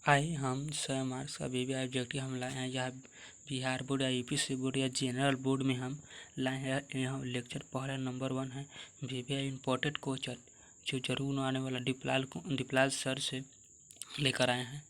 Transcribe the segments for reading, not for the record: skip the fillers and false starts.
आइए हम 100 मार्क्स का वीवीआई ऑब्जेक्टिव हम लाए हैं। यह बिहार बोर्ड या यूपीएससी बोर्ड या जनरल बोर्ड में हम लाए हैं। यह लेक्चर पहला नंबर 1 है, वीवीआई इम्पोर्टेड क्वेश्चन जो जरूर आने वाला डिप्लाल सर से लेकर आए हैं।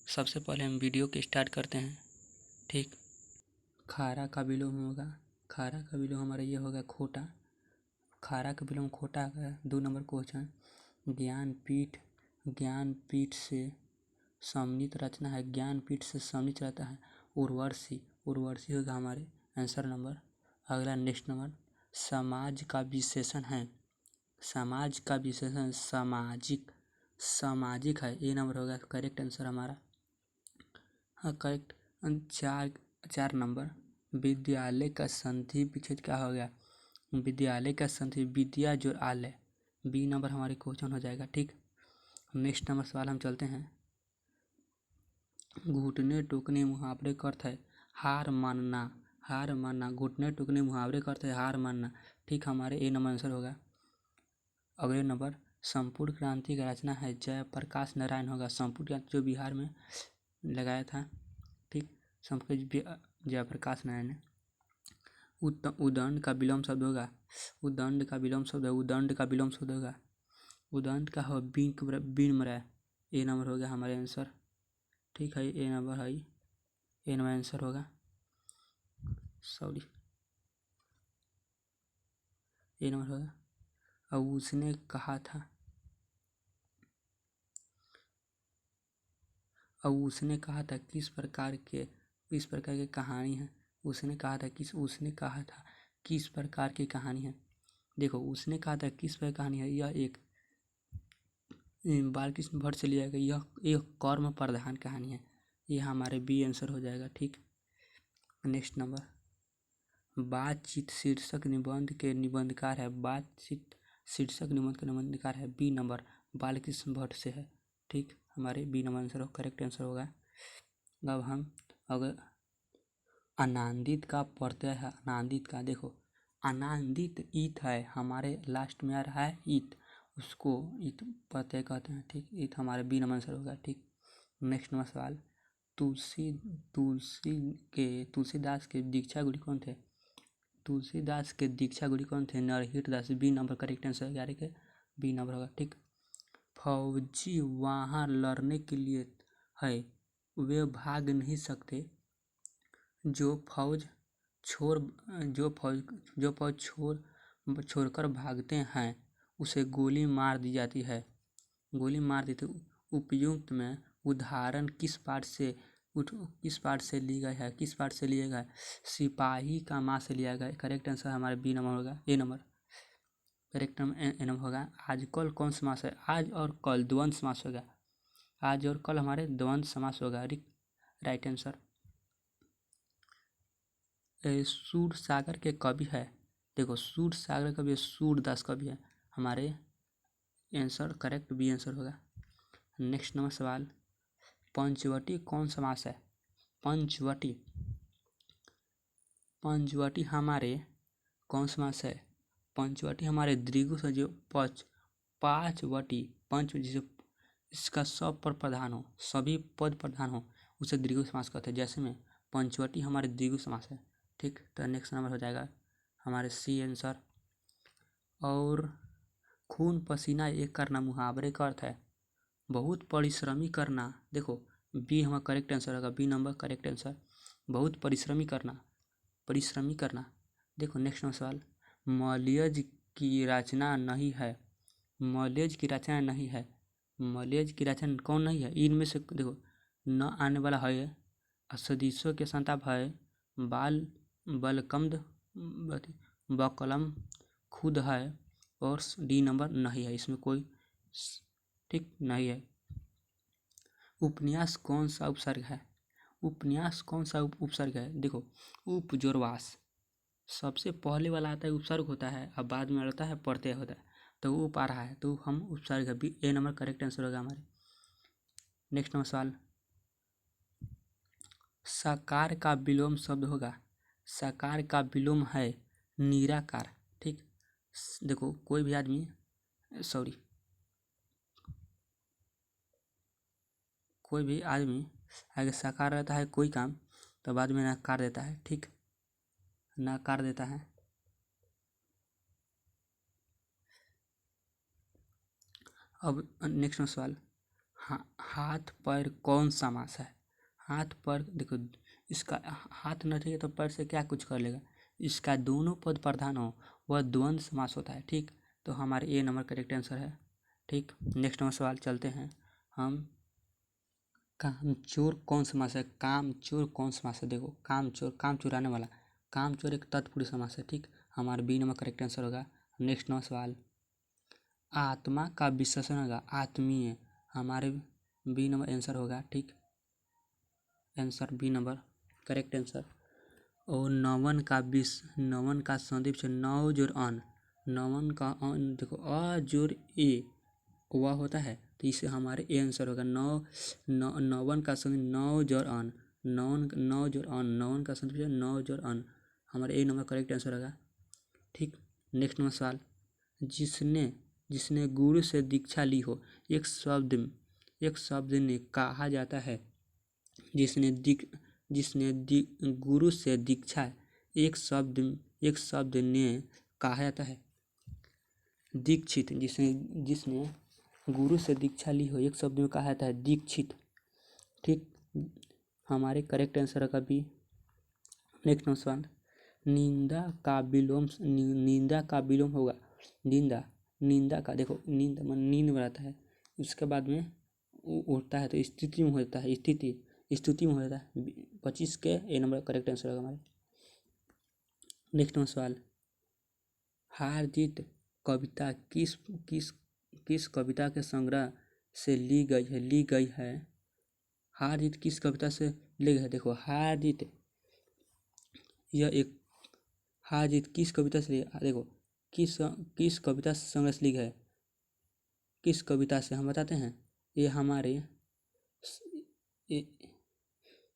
सबसे पहले हम वीडियो के स्टार्ट करते हैं। ठीक, खारा का विलोम होगा, खारा का विलोम हमारा ये होगा खोटा, खारा का विलोम खोटा आ गया। 2 नंबर क्वेश्चन, ज्ञानपीठ से सम्मिलित रचना है, ज्ञानपीठ से सम्मिलित रहता है उर्वशी, उर्वशी होगा हमारे आंसर नंबर। अगला नेक्स्ट नंबर, समाज का विशेषण है, समाज का विशेषण सामाजिक, सामाजिक है, ए नंबर होगा करेक्ट आंसर हमारा। हाँ करेक्ट। 4 नंबर, विद्यालय का संधि विच्छेद क्या हो गया, विद्यालय का संधि विद्या जो आलय, बी नंबर हमारे क्वेश्चन हो जाएगा। ठीक, नेक्स्ट नंबर सवाल हम चलते हैं। घुटने टूकने मुहावरे का अर्थ है हार मानना, हार मानना, घुटने टूकने मुहावरे का अर्थ है हार मानना। ठीक, हमारे ए नंबर आंसर होगा। अगले नंबर, संपूर्ण क्रांति का रचना है जयप्रकाश नारायण होगा, संपूर्ण क्रांति जो बिहार में लगाया था। ठीक, संपूर्ण जयप्रकाश नारायण ने। उदंड का विलोम शब्द होगा, उदंड का विलोम शब्द है, उदंड का विलोम शब्द होगा, उदंड का हो बीनमराय, ए नंबर हो गया हमारे आंसर। ठीक है, ए नंबर है, ए नंबर आंसर होगा, सॉरी ए नंबर होगा। अब उसने कहा था, अब उसने कहा था किस प्रकार की कहानी है, उसने कहा था किस प्रकार की कहानी है। देखो उसने कहा था किस प्रकार कहानी है, यह एक बालकृष्ण भट्ट से लिया गया, यह एक कर्म प्रधान कहानी है, यह हमारे बी आंसर हो जाएगा। ठीक, नेक्स्ट नंबर, बातचीत शीर्षक निबंध के निबंधकार है, बातचीत शीर्षक निबंध का निबंधकार है, बी नंबर बालकृष्ण भट्ट से है। ठीक, हमारे B number answer correct answer होगा। अब हम अगर आनंदित का प्रत्यय है, आनंदित का देखो आनंदित ईत है, हमारे लास्ट में आ रहा है ईत, उसको ईत प्रत्यय कहते हैं। ठीक, ईत हमारे बी नंबर आंसर होगा। ठीक, नेक्स्ट नंबर सवाल, तुलसीदास के दीक्षा गुरु कौन थे, तुलसीदास के दीक्षा गुरु कौन थे, नरहिर दास, बी नंबर करेक्ट आंसर 11 के बी नंबर होगा। ठीक, फौजी वहाँ लड़ने के लिए है, वे भाग नहीं सकते, जो फौज छोड़कर भागते हैं उसे गोली मार दी जाती है, गोली मार देते। उपयुक्त में उदाहरण किस पाठ से लिया गया है, किस पाठ से लिया गया है, सिपाही का माँ से लिया गया है। करेक्ट आंसर हमारे बी नंबर होगा, A number correct number A number होगा। आजकल कौन समास है, आज और कल द्वंद्व समास होगा, आज और कल हमारे द्वंद्व समास होगा। Right answer. सूर सागर के कवि है, देखो सूर सागर कवि सूरदास कवि है, हमारे आंसर करेक्ट बी आंसर होगा। नेक्स्ट नंबर सवाल, पंचवटी कौन समास है, पंचवटी हमारे कौन समास है, पंचवटी हमारे द्विगु से जो पांचवटी, पंच जिसे इसका सब पर प्रधान हो, सभी पद प्रधान हो, उसे द्विगु समास कहते हैं। जैसे में पंचवटी हमारे द्विगु समास है। ठीक, तो नेक्स्ट नंबर हो जाएगा हमारे सी आंसर। और खून पसीना एक करना मुहावरे का अर्थ है बहुत परिश्रमी करना, देखो बी हमारा करेक्ट आंसर होगा, बी नंबर करेक्ट आंसर, बहुत परिश्रमी करना। देखो नेक्स्ट नंबर सवाल, मलयज की रचना नहीं है, मलयज की रचना नहीं है, मलयज की रचना कौन नहीं है, इनमें से देखो न आने वाला है, सदिशों के संताप है, बलकंद बकलम खुद है, और डी नंबर नहीं है, इसमें कोई ठीक नहीं है। उपन्यास कौन सा उपसर्ग है, उपन्यास कौन सा उपसर्ग है, देखो उपजोरवास सबसे पहले वाला आता है, उपसर्ग होता है, अब बाद में आता है प्रत्यय होता है, तो वो आ रहा है, तो हम उपसर्ग है, ए नंबर करेक्ट आंसर होगा हमारे। नेक्स्ट नंबर सवाल, साकार का विलोम शब्द होगा, साकार का विलोम है निराकार। ठीक, देखो कोई भी आदमी कोई भी आदमी आगे साकार रहता है कोई काम तो बाद में नकार देता है, ठीक, नकार देता है। अब नेक्स्ट सवाल, हाथ पैर कौन समास है? हाथ पैर, देखो इसका हाथ न चाहिए तो पैर से क्या कुछ कर लेगा, इसका दोनों पद प्रधान हो वह द्वंद्व समास होता है, ठीक। तो हमारे ए नंबर करेक्ट आंसर है, ठीक। नेक्स्ट सवाल चलते हैं हम, कामचोर कौन समास है? कामचोर कौन समास है? देखो कामचोर, काम चुराने वाला, कामचोर एक तत्पुरुष समास है, ठीक। हमारा बी नंबर करेक्ट आंसर होगा। नेक्स्ट सवाल, आत्मा का विशेषण होगा आत्मीय, हमारे बी नंबर आंसर होगा, ठीक। Answer B number correct answer. और नवन का संदीप से नौ जोर अन, नवन का अन देखो अ जोर ए वह होता है तो इसे हमारे ए आंसर होगा। नवन का संदीप नौ जोर अन, नौ जोर अन, नवन का संदीप से नौ जोर अन, हमारे ए नंबर करेक्ट आंसर होगा, ठीक। नेक्स्ट नंबर सवाल, जिसने गुरु से दीक्षा ली हो, एक शब्द ने कहा जाता है, जिसने गुरु से दीक्षा, एक शब्द ने कहा जाता है दीक्षित, जिसने गुरु से दीक्षा ली हो एक शब्द में कहा जाता है दीक्षित, ठीक। हमारे करेक्ट आंसर का भी। नेक्स्ट सवाल, निंदा का विलोम होगा, निंदा का देखो नींद में रहता है उसके बाद में उठता है तो स्थिति में हो जाता है, स्तुति में हो जाता है। 25 के ए नंबर करेक्ट आंसर होगा हमारे। नेक्स्ट सवाल, हार जीत कविता किस कविता के संग्रह से ली गई है? हार जीत किस कविता से ली गई है? देखो हार जीत किस कविता से, देखो किस कविता से संग्रह से ली गई है, किस कविता से हम बताते हैं।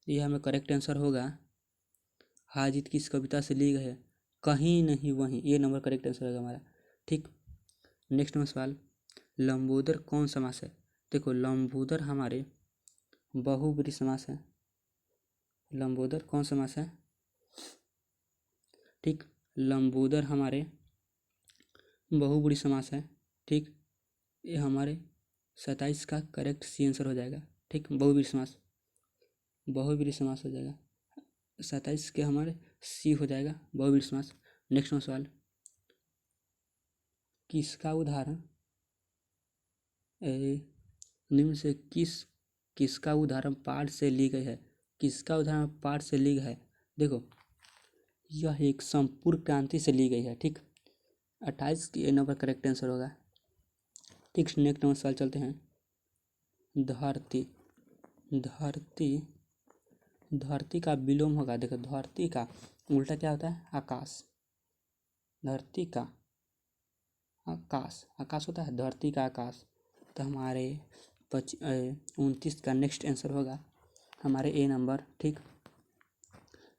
ये हमें करेक्ट आंसर होगा, हार जीत किस कविता से ली गई है, कहीं नहीं वहीं, ये नंबर करेक्ट आंसर होगा हमारा, ठीक। नेक्स्ट सवाल, लंबोदर कौन समास है? देखो लंबोदर हमारे बहुब्रीहि समास है, लंबोदर कौन समास है, ठीक। लंबोदर हमारे बहुब्रीहि समास है, ठीक। ये हमारे 27 का करेक्ट सी आंसर हो जाएगा, ठीक। बहुब्रीहि समास हो जाएगा 27 के हमारे सी हो जाएगा बहुब्रीहि समास। नेक्स्ट सवाल, किसका उदाहरण निम्न से किसका उदाहरण पाठ से ली गई है? किसका उदाहरण पाठ से ली गई है? देखो यह एक संपूर्ण क्रांति से ली गई है, ठीक। 28 की ए नंबर करेक्ट आंसर होगा, ठीक। नेक्स्ट नंबर सवाल चलते हैं, धरती का विलोम होगा, देखो धरती का उल्टा क्या होता है? आकाश, धरती का आकाश होता है, धरती का आकाश। तो हमारे 29 का नेक्स्ट आंसर होगा हमारे ए नंबर, ठीक।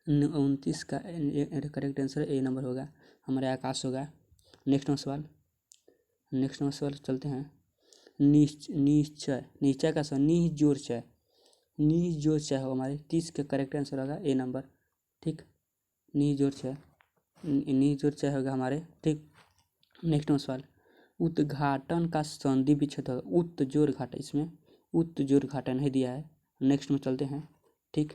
29 का करेक्ट आंसर ए नंबर होगा हमारे आकाश होगा। नेक्स्ट सवाल चलते हैं, निश्चय का सवाल निजोर चय हो हमारे 30 का करेक्ट आंसर होगा ए नंबर, ठीक। निजोर चय होगा हमारे, ठीक। नेक्स्ट सवाल, उद्घाटन का संधि विच्छेद होगा, उत्जोर घाटा, इसमें उत्जोर घाटा नहीं दिया है। नेक्स्ट में चलते हैं, ठीक।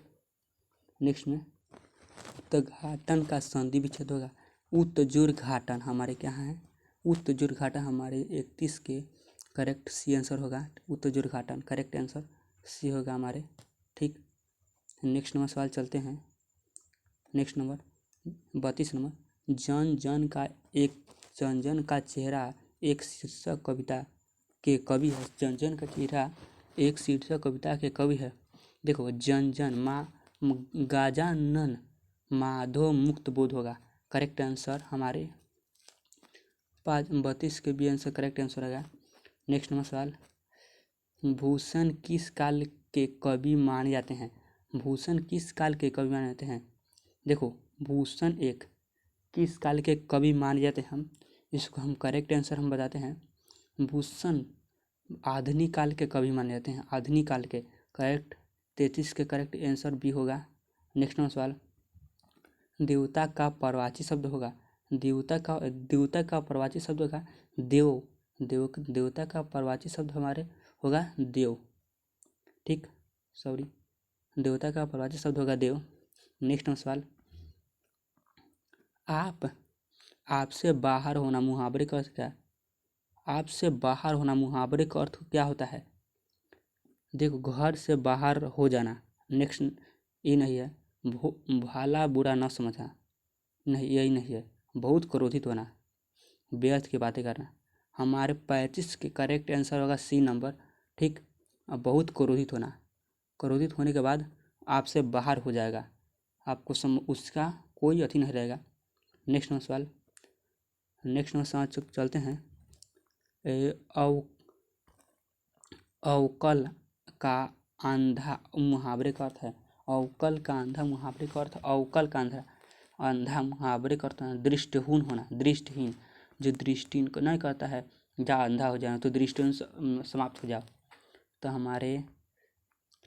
नेक्स्ट में उद्घाटन का संधि विच्छेद होगा उत्जोर घाटन, हमारे क्या है उत्जोर घाटन, हमारे 31 के करेक्ट सी आंसर होगा, उत्जोर घाटन करेक्ट आंसर सी होगा हमारे, ठीक। नेक्स्ट नंबर सवाल चलते हैं, नेक्स्ट नंबर 32 नंबर, जन जन का चेहरा एक शीर्षक कविता के कवि है, जन जन का चेहरा एक शीर्षक कविता के कवि है। देखो जन गाजानन माधव मुक्त बोध होगा, करेक्ट आंसर हमारे 32 के बी आंसर करेक्ट आंसर होगा। नेक्स्ट नंबर सवाल, भूषण किस काल के कवि माने जाते हैं? भूषण किस काल के कवि माने जाते हैं? देखो भूषण एक किस काल के कवि माने जाते हैं, इसको हम करेक्ट आंसर हम बताते हैं, भूषण आधुनिक काल के कवि माने जाते हैं, आधुनिक काल के करेक्ट 33 के करेक्ट आंसर बी होगा। नेक्स्ट नंबर सवाल, देवता का परवाची शब्द होगा, देवता का परवाची शब्द होगा देव, देवता का परवाची शब्द हमारे होगा देव, ठीक, सॉरी, देवता का परवाची शब्द होगा देव। नेक्स्ट नंबर सवाल, आपसे बाहर होना मुहावरे का अर्थ क्या है? आपसे बाहर होना मुहावरे का अर्थ क्या होता है? देखो, घर से बाहर हो जाना। नेक्स्ट ये नहीं है, भाला बुरा न समझना, नहीं यही नहीं है। बहुत क्रोधित होना, व्यर्थ की बातें करना। हमारे 35 के करेक्ट आंसर होगा सी नंबर, ठीक। अब बहुत क्रोधित होना, क्रोधित होने के बाद आपसे बाहर हो जाएगा, आपको उसका कोई अथी नहीं रहेगा। नेक्स्ट नंबर सवाल, चलते हैं। अवकल का अंधा मुहावरे का अर्थ है, अवकल का अंधा मुहावरे का अर्थ, अवकल का अंधा मुहावरे का अर्थ है दृष्टिहीन होना, दृष्टिहीन, जो दृष्टि नहीं करता है, जा अंधा हो जाए तो दृष्टिहीन समाप्त हो जाओ। तो हमारे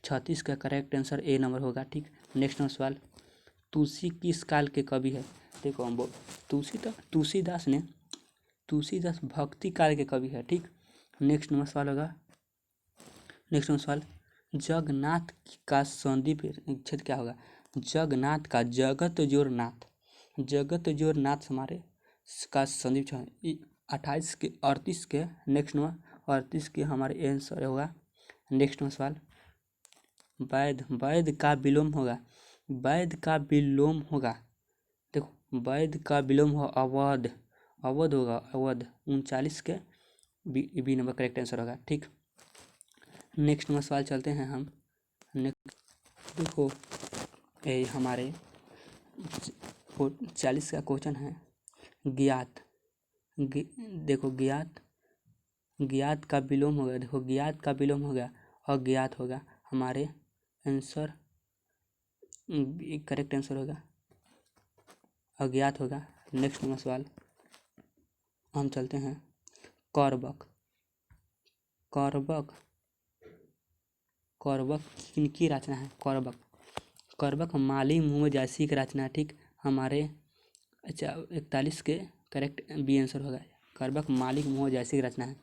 36 का करेक्ट आंसर ए नंबर होगा, ठीक। नेक्स्ट नंबर सवाल, तुलसी किस काल के कवि है? देखो हम तुलसीदास भक्ति काल के कवि है, ठीक। नेक्स्ट नंबर सवाल होगा, जगन्नाथ का संधि विच्छेद क्या होगा? जगन्नाथ का जगत जोर नाथ हमारे का संधि विच्छेद 28 के 38 के नेक्स्ट नंबर 38 के हमारे आंसर होगा। नेक्स्ट नंबर सवाल, वैद का विलोम होगा, देखो वैद का विलोम हो अवध होगा, अवध 39 के बी नंबर करेक्ट आंसर होगा, ठीक। नेक्स्ट नंबर सवाल चलते हैं हम। देखो हमारे 40 का क्वेश्चन है, देखो ज्ञात का विलोम होगा, देखो ज्ञात का विलोम होगा अज्ञात होगा, हमारे आंसर करेक्ट आंसर होगा अज्ञात होगा। नेक्स्ट नंबर सवाल हम चलते हैं, करबक किनकी रचना है? करबक माली मुँह जैसी की रचना, ठीक। हमारे 41 के करेक्ट बी आंसर होगा, करबक मालिक मुँह जैसी की रचना है।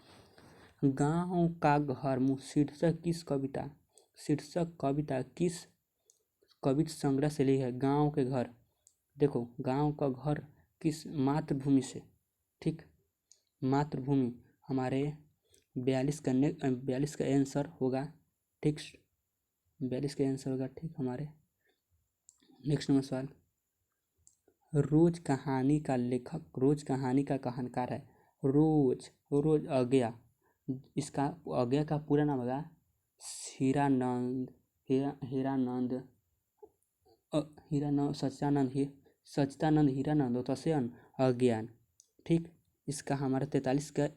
गाँव का घर मुँह शीर्षक कविता किस कविता संग्रह से ली है? गाँव के घर, देखो गाँव का घर किस मातृभूमि से, ठीक, मातृभूमि हमारे 42 का आंसर होगा, ठीक, 42 का आंसर होगा, ठीक हमारे। नेक्स्ट नंबर सवाल, रोज कहानी का लेखक, रोज कहानी का कहानकार है, रोज अज्ञा, इसका अज्ञा का पूरा नाम होगा सच्चिदानंद हीरानंद तसेन अज्ञान, ठीक। इसका हमारा 43 का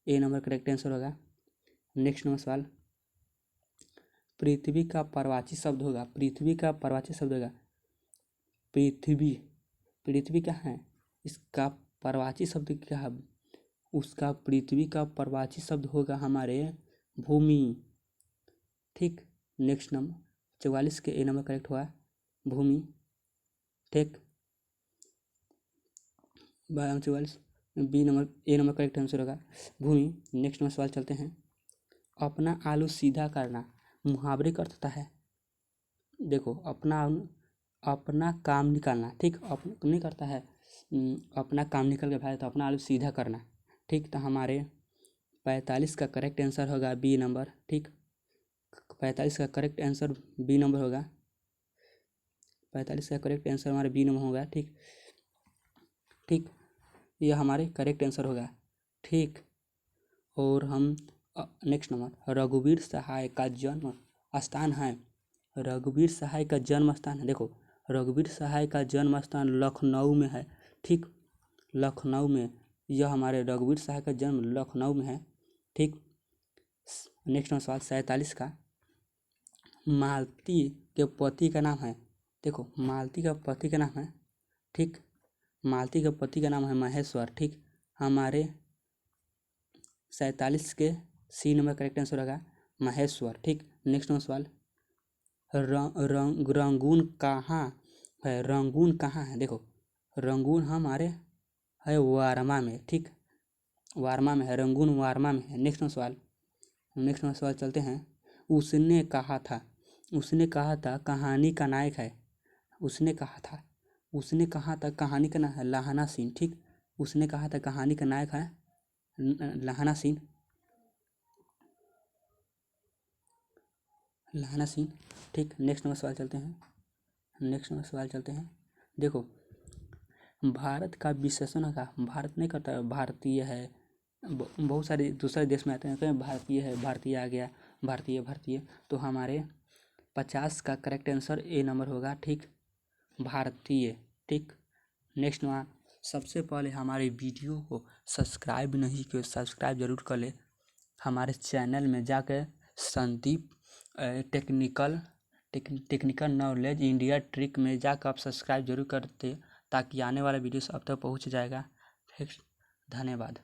ए नंबर करेक्ट आंसर होगा। नेक्स्ट नंबर सवाल, पृथ्वी का परवाची शब्द होगा, पृथ्वी क्या है? इसका परवाची शब्द क्या है? उसका पृथ्वी का परवाची शब्द होगा हमारे भूमि, ठीक। नेक्स्ट नंबर 44 के ए नंबर करेक्ट हुआ भूमि, ठीक। 44 B number A number correct answer होगा भूमि। नेक्स्ट नंबर सवाल चलते हैं, अपना आलू सीधा करना मुहावरे का अर्थ होता है, देखो अपना काम निकालना, ठीक, नहीं करता है, अपना काम निकल के भाई तो अपना आलू सीधा करना, ठीक। तो हमारे 45 का करेक्ट आंसर होगा बी नंबर, ठीक, 45 का करेक्ट आंसर बी नंबर होगा, 45 का करेक्ट आंसर हमारा बी नंबर होगा, ठीक, यह हमारे करेक्ट आंसर होगा, ठीक। और हम नेक्स्ट नंबर, रघुवीर सहाय का जन्म स्थान है, देखो रघुवीर सहाय का जन्म स्थान लखनऊ में है, ठीक, लखनऊ में, यह हमारे रघुवीर सहाय का जन्म लखनऊ में है, ठीक। नेक्स्ट नंबर सवाल 47 का, मालती के पति का नाम है, देखो मालती का पति का नाम है, ठीक, मालती के पति का नाम है महेश्वर, ठीक। हमारे 47 के सी नंबर करेक्ट आंसर होगा महेश्वर, ठीक। नेक्स्ट नंबर सवाल, रंगून कहाँ है? रंगून कहाँ है? देखो रंगून हमारे है वारमा में, ठीक, वारमा में है रंगून, वारमा में है। नेक्स्ट सवाल चलते हैं। उसने कहा था कहानी का नायक है। उसने कहा था कहानी का नायक है लहाना सिंह, ठीक। उसने कहा था कहानी का नायक है लहाना सिंह, ठीक। नेक्स्ट नंबर सवाल चलते हैं। देखो भारत का विशेषण का भारत नहीं करता है, भारतीय है। बहुत सारे दूसरे देश में आते हैं तो भारतीय है, भारतीय आ गया, भारतीय। तो हमारे 50 का करेक्ट आंसर ए नंबर होगा, ठीक, भारतीय, ठीक। नेक्स्ट वहाँ सबसे पहले हमारे वीडियो को सब्सक्राइब नहीं किए, सब्सक्राइब जरूर कर ले। हमारे चैनल में जाकर Sandeep technical knowledge India trick में जाकर आप सब्सक्राइब जरूर करते, ताकि आने वाला वीडियो आप तक पहुँच जाएगा। धन्यवाद।